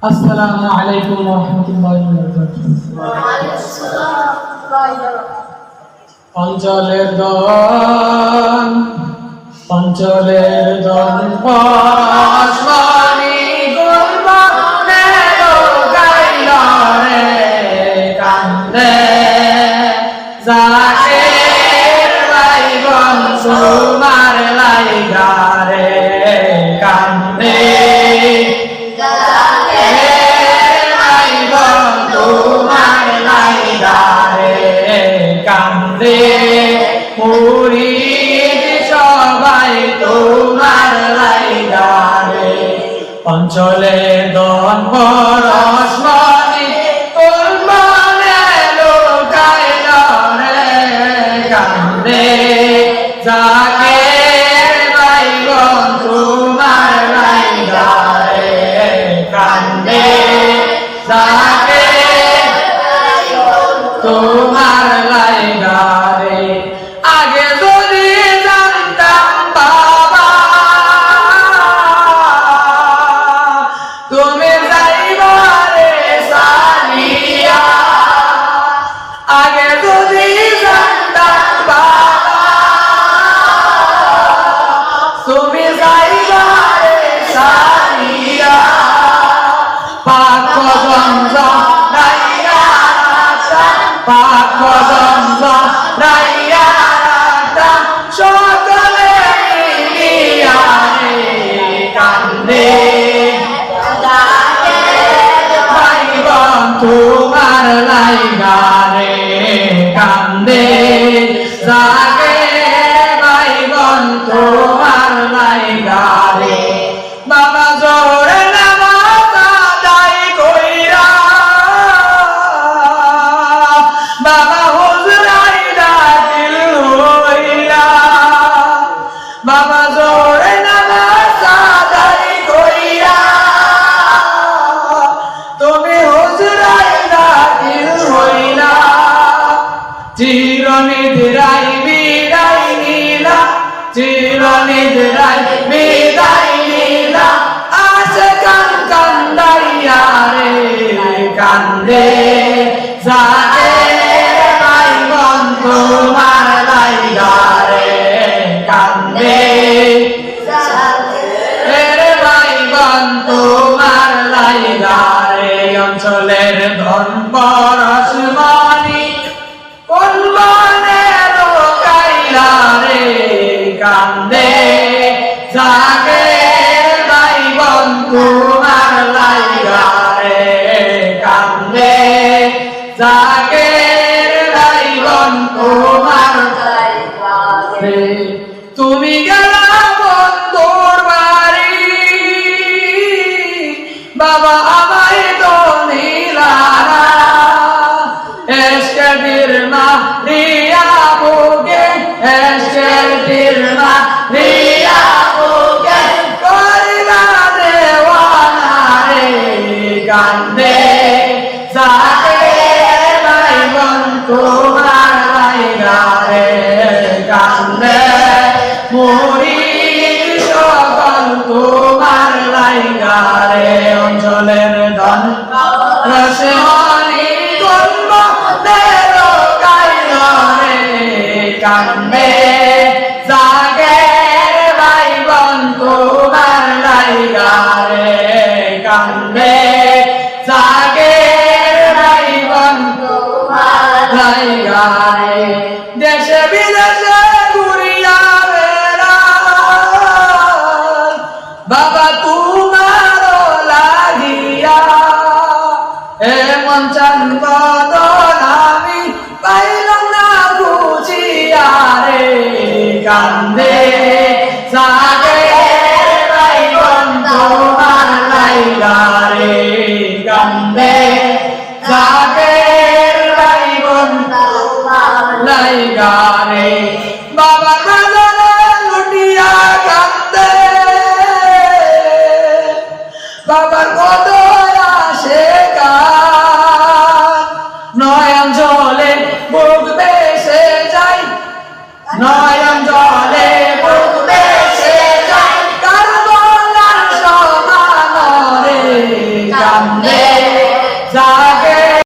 আসসালামু আলাইকুম ওয়া রাহমাতুল্লাহি ওয়া বারাকাতুহু। ওয়া আলাইকুম আসসালাম ওয়া রাহমাতুল্লাহ। অঞ্চলের দন পরশমণি গুলবনের গাইল রে কান্দে জাকের ভাইবন তোমার লাইগা রে কান্দে কান্দে মুরিদ সবাই তোমার লাইগা রে অঞ্চলে দন পরশমণি গুলবনে লুকাইল রে কান্দে জাকের ভাইবন তোমার লাইগা রে কান্দে জাকের তোমার লাইগা রে আগে যদি জানতাম বাবা তুমি যাইবারে সালিয়া আগে যদি জানতাম বাবা তুমি যাইবারে সালিয়া পাক জমজম পাক জমজম রাইয়া রাখতাম সকলে মিলিয়া রে কান্দে ভাইবন তোমার লাইগা রে কান্দে জাগে ভাইবন তোমার লাইগা রে বাবা জোরে নামাজ আদায় কইরা বাবা হুজরাই দাখিল হইলা বাবা জোরে নামাজ আদায় কইরা তুমি হুজরাই দাখিল হইলা চিরনিদ্রায় বিদায় নিলা চিরনিদ্রায় বিদায় নিলা আসে কান কান্দাইয়া রে কান্দে জাগে ভাইবন তোমার লাইগা রে কান্দে রে ভাইবন তোমার লাইগা রে অঞ্চলের ধন পরশমণি গুলবনে লুকাইলা রে কান্দে জাগে ভাইবন তোমার লাইগা রে কান্দে জাগের ভাইবন তোমার লাইগা রে তুমি গেলা বন্ধুর বাড়ি বাবা আমায় তো নিলারা এসকের মা রিয়া বুকে এসকের মা রিয়া বুকে করিলা দেওয়ানা রে কান্দে জাগে ভাইবন তোমার লাইগা রে কান্দে মুরিদ সকল তোমার লাইগা রে অঞ্চলের ধন পরশমণি গুলবনে লুকাইল রে কান্দে জাগের ভাইবন তোমার লাইগা রে কান্দে জাগের ভাইবন তোমার লাইগা রে দেশে বিদেশে ঘুরিয়া বেড়াই বাবা তোমার লাগিয়া এমন চান বদন আমি পাইলাম না বুঝিয়া রে কান্দে জাগে ভাইবন তোমার লাইগা রে কান্দে জাগে ভাইবন তোমার লাইগা রে বাবা কান্দে লুটিয়া কান্দে বাবা কত আসে নয়ন জলে বুক বেসে যাই নয়ন জলে বুক বেসে যাই কার বলার সমান রে সামনে